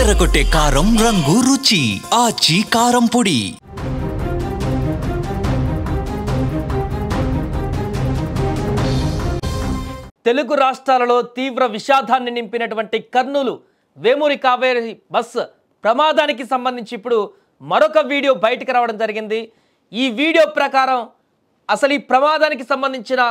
అదరగొట్టే కారం రంగు రుచి ఆచి కారం పొడి. తెలుగు రాష్ట్రాలలో తీవ్ర విషాదాన్ని నింపినటువంటి కర్నూలు వేమూరి కావేరి బస్ ప్రమాదానికి సంబంధించి ఇప్పుడు మరొక వీడియో బయటికి రావడం జరిగింది. ఈ వీడియో ప్రకారం అసలు ఈ ప్రమాదానికి సంబంధించిన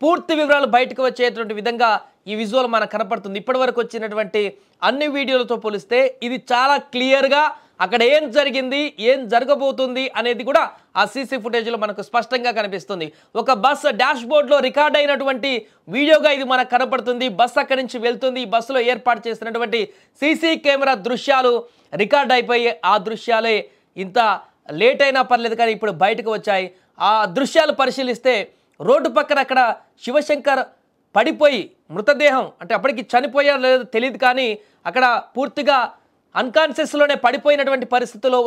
పూర్తి వివరాలు బయటకు వచ్చేటువంటి విధంగా ఈ విజువల్ మనకు కనపడుతుంది. ఇప్పటివరకు వచ్చినటువంటి అన్ని వీడియోలతో పోలిస్తే ఇది చాలా క్లియర్గా అక్కడ ఏం జరిగింది, ఏం జరగబోతుంది అనేది కూడా ఆ సీసీ ఫుటేజ్లో మనకు స్పష్టంగా కనిపిస్తుంది. ఒక బస్ డాష్ బోర్డ్లో రికార్డ్ అయినటువంటి వీడియోగా ఇది మనకు కనపడుతుంది. బస్ అక్కడి నుంచి వెళ్తుంది. ఈ బస్సులో ఏర్పాటు చేసినటువంటి సీసీ కెమెరా దృశ్యాలు రికార్డ్ అయిపోయి ఆ దృశ్యాలే ఇంత లేట్ అయినా పర్లేదు కానీ ఇప్పుడు బయటకు వచ్చాయి. ఆ దృశ్యాలు పరిశీలిస్తే రోడ్డు పక్కన అక్కడ శివశంకర్ పడిపోయి మృతదేహం అంటే అప్పటికి చనిపోయారో లేదో తెలియదు కానీ అక్కడ పూర్తిగా అన్కాన్షియస్లోనే పడిపోయినటువంటి పరిస్థితిలో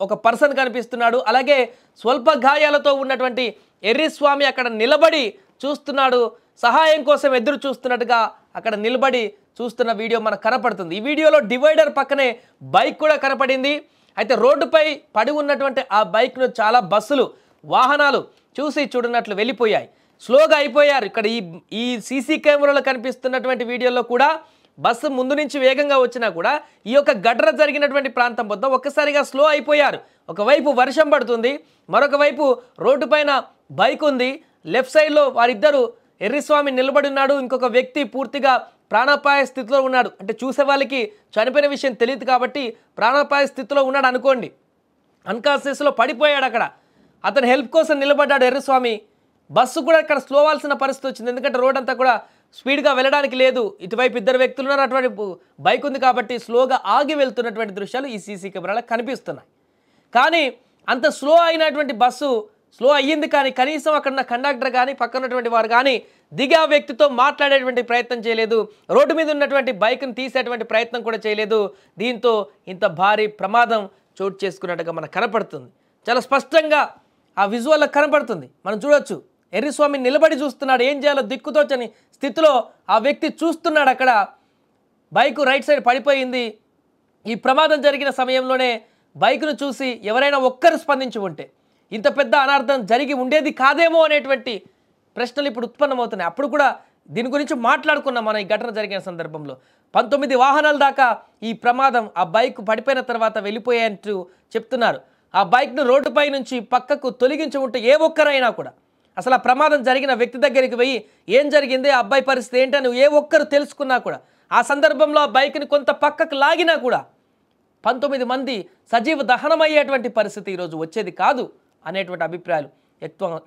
ఒక పర్సన్ కనిపిస్తున్నాడు. అలాగే స్వల్ప గాయాలతో ఉన్నటువంటి ఎర్రిస్వామి అక్కడ నిలబడి చూస్తున్నాడు. సహాయం కోసం ఎదురు చూస్తున్నట్టుగా అక్కడ నిలబడి చూస్తున్న వీడియో మనకు కనపడుతుంది. ఈ వీడియోలో డివైడర్ పక్కనే బైక్ కూడా కనపడింది. అయితే రోడ్డుపై పడి ఉన్నటువంటి ఆ బైక్ను చాలా బస్సులు వాహనాలు చూసి చూడనట్లు వెళ్ళిపోయాయి, స్లోగా అయిపోయారు. ఇక్కడ ఈ సీసీ కెమెరాలో కనిపిస్తున్నటువంటి వీడియోలో కూడా బస్సు ముందు నుంచి వేగంగా వచ్చినా కూడా ఈ యొక్క ఘటన జరిగినటువంటి ప్రాంతం వద్ద ఒక్కసారిగా స్లో అయిపోయారు. ఒకవైపు వర్షం పడుతుంది, మరొక వైపు రోడ్డు పైన బైక్ ఉంది. లెఫ్ట్ సైడ్లో వారిద్దరు ఎర్రిస్వామి నిలబడి ఉన్నాడు, ఇంకొక వ్యక్తి పూర్తిగా ప్రాణాపాయ స్థితిలో ఉన్నాడు. అంటే చూసే వాళ్ళకి చనిపోయిన విషయం తెలియదు కాబట్టి ప్రాణాపాయ స్థితిలో ఉన్నాడు అనుకోండి. అన్కాన్షియస్లో పడిపోయాడు. అక్కడ అతను హెల్ప్ కోసం నిలబడ్డాడు ఎర్రిస్వామి. బస్సు కూడా ఇక్కడ స్లో అవ్వాల్సిన పరిస్థితి వచ్చింది, ఎందుకంటే రోడ్ అంతా కూడా స్పీడ్గా వెళ్ళడానికి లేదు. ఇటువైపు ఇద్దరు వ్యక్తులు ఉన్నారు, అటువంటి బైక్ ఉంది కాబట్టి స్లోగా ఆగి వెళ్తున్నటువంటి దృశ్యాలు ఈ సీసీ కెమెరాలో కనిపిస్తున్నాయి. కానీ అంత స్లో అయినటువంటి బస్సు స్లో అయ్యింది కానీ కనీసం అక్కడ ఉన్న కండక్టర్ కానీ పక్కనటువంటి వారు కానీ దిగి ఆ వ్యక్తితో మాట్లాడేటువంటి ప్రయత్నం చేయలేదు. రోడ్డు మీద ఉన్నటువంటి బైక్ను తీసేటువంటి ప్రయత్నం కూడా చేయలేదు. దీంతో ఇంత భారీ ప్రమాదం చోటు చేసుకున్నట్టుగా మనకు కనపడుతుంది. చాలా స్పష్టంగా ఆ విజువల్లో కనపడుతుంది. మనం చూడొచ్చు, ఎర్రిస్వామి నిలబడి చూస్తున్నాడు, ఏం చేయాలో దిక్కుతోచని స్థితిలో ఆ వ్యక్తి చూస్తున్నాడు. అక్కడ బైకు రైట్ సైడ్ పడిపోయింది. ఈ ప్రమాదం జరిగిన సమయంలోనే బైకును చూసి ఎవరైనా ఒక్కరు స్పందించి ఉంటే ఇంత పెద్ద అనార్థం జరిగి ఉండేది కాదేమో అనేటువంటి ప్రశ్నలు ఇప్పుడు ఉత్పన్నమవుతున్నాయి. అప్పుడు కూడా దీని గురించి మాట్లాడుకున్నాం మనం. ఈ ఘటన జరిగిన సందర్భంలో 19 వాహనాల దాకా ఈ ప్రమాదం ఆ బైక్ పడిపోయిన తర్వాత వెళ్ళిపోయాయంటూ చెప్తున్నారు. ఆ బైక్ను రోడ్డుపై నుంచి పక్కకు తొలగించి ఉంటే ఏ ఒక్కరైనా కూడా అసలు ఆ ప్రమాదం జరిగిన వ్యక్తి దగ్గరికి పోయి ఏం జరిగింది, ఆ అబ్బాయి పరిస్థితి ఏంటని ఏ ఒక్కరు తెలుసుకున్నా కూడా ఆ సందర్భంలో ఆ బైక్ని కొంత పక్కకు లాగినా కూడా 19 మంది సజీవ దహనమయ్యేటువంటి పరిస్థితి ఈరోజు వచ్చేది కాదు అనేటువంటి అభిప్రాయాలు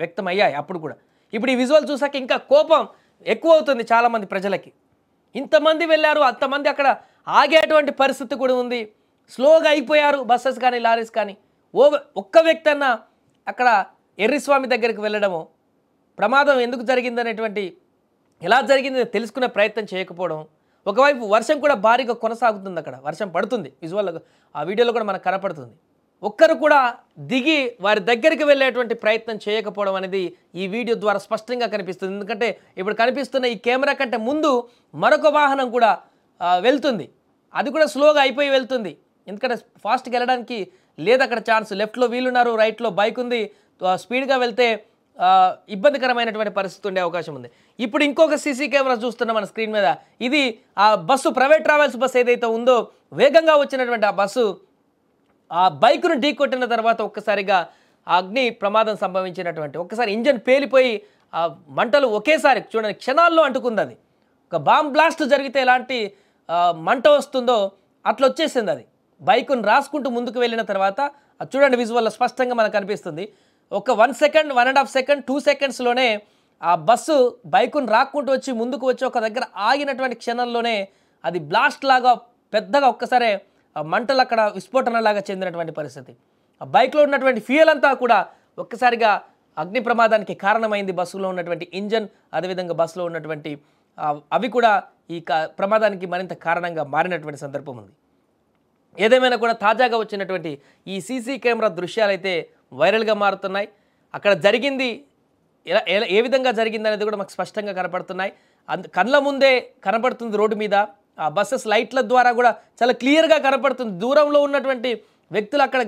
వ్యక్తమయ్యాయి అప్పుడు కూడా. ఇప్పుడు ఈ విజువల్ చూసాక ఇంకా కోపం ఎక్కువ అవుతుంది చాలామంది ప్రజలకి. ఇంతమంది వెళ్ళారు, అంతమంది అక్కడ ఆగేటువంటి పరిస్థితి కూడా ఉంది. స్లోగా అయిపోయారు బస్సెస్ కానీ లారీస్ కానీ. ఒక్క వ్యక్తి అన్న అక్కడ ఎర్రిస్వామి దగ్గరికి వెళ్ళడము, ప్రమాదం ఎందుకు జరిగిందనేటువంటి ఎలా జరిగింది తెలుసుకునే ప్రయత్నం చేయకపోవడం. ఒకవైపు వర్షం కూడా భారీగా కొనసాగుతుంది, అక్కడ వర్షం పడుతుంది. విజువల్ ఆ వీడియోలో కూడా మనకు కనపడుతుంది. ఒక్కరు కూడా దిగి వారి దగ్గరికి వెళ్ళేటువంటి ప్రయత్నం చేయకపోవడం అనేది ఈ వీడియో ద్వారా స్పష్టంగా కనిపిస్తుంది. ఎందుకంటే ఇప్పుడు కనిపిస్తున్న ఈ కెమెరా కంటే ముందు మరొక వాహనం కూడా వెళ్తుంది, అది కూడా స్లోగా అయిపోయి వెళ్తుంది. ఎందుకంటే ఫాస్ట్గా వెళ్ళడానికి లేదు అక్కడ ఛాన్స్. లెఫ్ట్లో వీలున్నారు, రైట్లో బైక్ ఉంది. స్పీడ్గా వెళ్తే ఇబ్బందికరమైనటువంటి పరిస్థితి ఉండే అవకాశం ఉంది. ఇప్పుడు ఇంకొక సీసీ కెమెరా చూస్తున్నాం మన స్క్రీన్ మీద. ఇది ఆ బస్సు, ప్రైవేట్ ట్రావెల్స్ బస్సు ఏదైతే ఉందో వేగంగా వచ్చినటువంటి ఆ బస్సు ఆ బైకును ఢీకొట్టిన తర్వాత ఒక్కసారిగా అగ్ని ప్రమాదం సంభవించినటువంటి, ఒక్కసారి ఇంజన్ పేలిపోయి ఆ మంటలు ఒకేసారి చూడండి క్షణాల్లో అంటుకుంది. అది ఒక బాంబ్ బ్లాస్ట్ జరిగితే ఎలాంటి మంట వస్తుందో అట్లా వచ్చేసింది. అది బైకును రాసుకుంటూ ముందుకు వెళ్ళిన తర్వాత అది చూడండి విజువల్లో స్పష్టంగా మనకు కనిపిస్తుంది. ఒక 1 సెకండ్, 1.5 సెకండ్, 2 సెకండ్స్లోనే ఆ బస్సు బైకును రాక్కుంటూ వచ్చి ముందుకు వచ్చి ఒక దగ్గర ఆగినటువంటి క్షణంలోనే అది బ్లాస్ట్ లాగా పెద్దగా ఒక్కసారే మంటలు అక్కడ విస్ఫోటనలాగా చెందినటువంటి పరిస్థితి. ఆ బైక్లో ఉన్నటువంటి ఫ్యూయల్ అంతా కూడా ఒక్కసారిగా అగ్ని ప్రమాదానికి కారణమైంది. బస్సులో ఉన్నటువంటి ఇంజన్, అదేవిధంగా బస్సులో ఉన్నటువంటి అవి కూడా ఈ ప్రమాదానికి మరింత కారణంగా మారినటువంటి సందర్భం ఉంది. ఏదేమైనా కూడా తాజాగా వచ్చినటువంటి ఈ సీసీ కెమెరా దృశ్యాలైతే వైరల్గా మారుతున్నాయి. అక్కడ జరిగింది ఏ విధంగా జరిగింది అనేది కూడా మాకు స్పష్టంగా కనపడుతున్నాయి. కళ్ళ ముందే కనపడుతుంది రోడ్డు మీద. ఆ బస్సెస్ లైట్ల ద్వారా కూడా చాలా క్లియర్గా కనపడుతుంది. దూరంలో ఉన్నటువంటి వ్యక్తులు అక్కడ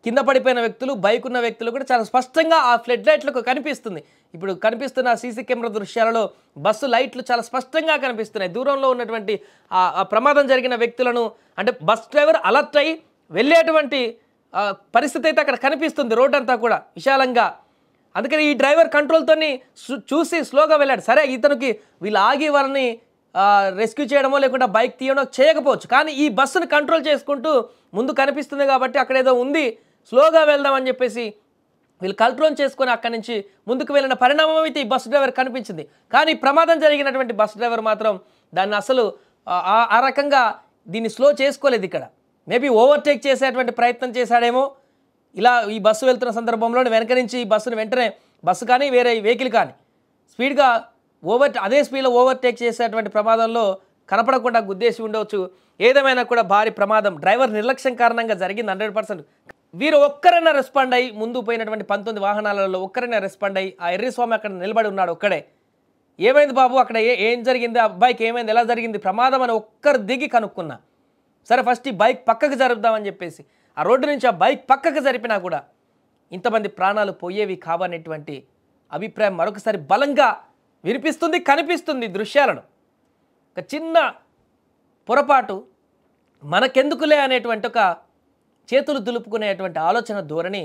కింద పడిపోయిన వ్యక్తులు, బైక్ ఉన్న వ్యక్తులు కూడా చాలా స్పష్టంగా ఆ ఫ్లడ్ లైట్లకు కనిపిస్తుంది. ఇప్పుడు కనిపిస్తున్న సీసీ కెమెరా దృశ్యాలలో బస్సు లైట్లు చాలా స్పష్టంగా కనిపిస్తున్నాయి. దూరంలో ఉన్నటువంటి ఆ ప్రమాదం జరిగిన వ్యక్తులను అంటే బస్ డ్రైవర్ అలర్ట్ అయ్యి వెళ్ళేటువంటి పరిస్థితి అయితే అక్కడ కనిపిస్తుంది. రోడ్ అంతా కూడా విశాలంగా. అందుకని ఈ డ్రైవర్ కంట్రోల్తోని చూసి స్లోగా వెళ్ళాడు. సరే ఇతనికి వీళ్ళు ఆగి వారిని రెస్క్యూ చేయడమో లేకుండా బైక్ తీయడమో చేయకపోవచ్చు, కానీ ఈ బస్సును కంట్రోల్ చేసుకుంటూ ముందు కనిపిస్తుంది కాబట్టి అక్కడ ఏదో ఉంది, స్లోగా వెళ్దామని చెప్పేసి వీళ్ళు కంట్రోల్ చేసుకొని అక్కడి నుంచి ముందుకు వెళ్ళిన పరిణామం అయితే ఈ బస్ డ్రైవర్ కనిపించింది. కానీ ప్రమాదం జరిగినటువంటి బస్ డ్రైవర్ మాత్రం దాన్ని అసలు ఆ రకంగా దీన్ని స్లో చేసుకోలేదు. ఇక్కడ మేబీ ఓవర్టేక్ చేసేటువంటి ప్రయత్నం చేశాడేమో. ఇలా ఈ బస్సు వెళ్తున్న సందర్భంలో వెనక నుంచి ఈ బస్సును వెంటనే బస్సు కానీ వేరే వెహికల్ కానీ స్పీడ్గా అదే స్పీడ్లో ఓవర్టేక్ చేసేటువంటి ప్రమాదంలో కనపడకుండా గుద్దేసి ఉండవచ్చు. ఏదేమైనా కూడా భారీ ప్రమాదం డ్రైవర్ నిర్లక్ష్యం కారణంగా జరిగింది 100%. వీరు ఒక్కరైనా రెస్పాండ్ అయ్యి ముందు పోయినటువంటి 19 వాహనాలలో ఒక్కరైనా రెస్పాండ్ అయ్యి ఆ ఎర్రిస్వామి అక్కడ నిలబడి ఉన్నాడు ఒక్కడే. ఏమైంది బాబు అక్కడ ఏం జరిగింది, ఆ అబ్బాయికి ఏమైంది, ఎలా జరిగింది ప్రమాదం అని ఒక్కరు దిగి కనుక్కున్నా. సరే ఫస్ట్ ఈ బైక్ పక్కకు జరుపుదామని చెప్పేసి ఆ రోడ్డు నుంచి ఆ బైక్ పక్కకు జరిపినా కూడా ఇంతమంది ప్రాణాలు పోయేవి కావనేటువంటి అభిప్రాయం మరొకసారి బలంగా వినిపిస్తుంది, కనిపిస్తుంది దృశ్యాలను. ఒక చిన్న పొరపాటు మనకెందుకులే అనేటువంటి ఒక చేతులు దులుపుకునేటువంటి ఆలోచన ధోరణి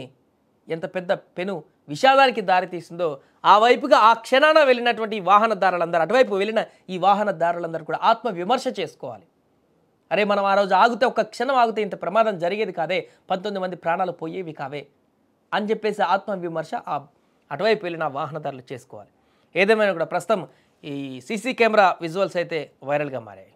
ఎంత పెద్ద పెను విషాదానికి దారితీసిందో ఆ వైపుగా ఆ క్షణాన వెళ్ళినటువంటి ఈ వాహనదారులందరూ, అటువైపు వెళ్ళిన ఈ వాహనదారులందరూ కూడా ఆత్మ విమర్శ చేసుకోవాలి. అరే మనం ఆ రోజు ఆగితే, ఒక్క క్షణం ఆగితే ఇంత ప్రమాదం జరిగేది కాదే, 19 మంది ప్రాణాలు పోయేవి కావే అని చెప్పేసి ఆత్మ విమర్శ అటువైపు వెళ్ళిన వాహనదారులు చేసుకోవాలి. ఏదేమైనా కూడా ప్రస్తుతం ఈ సీసీ కెమెరా విజువల్స్ అయితే వైరల్గా మారాయి.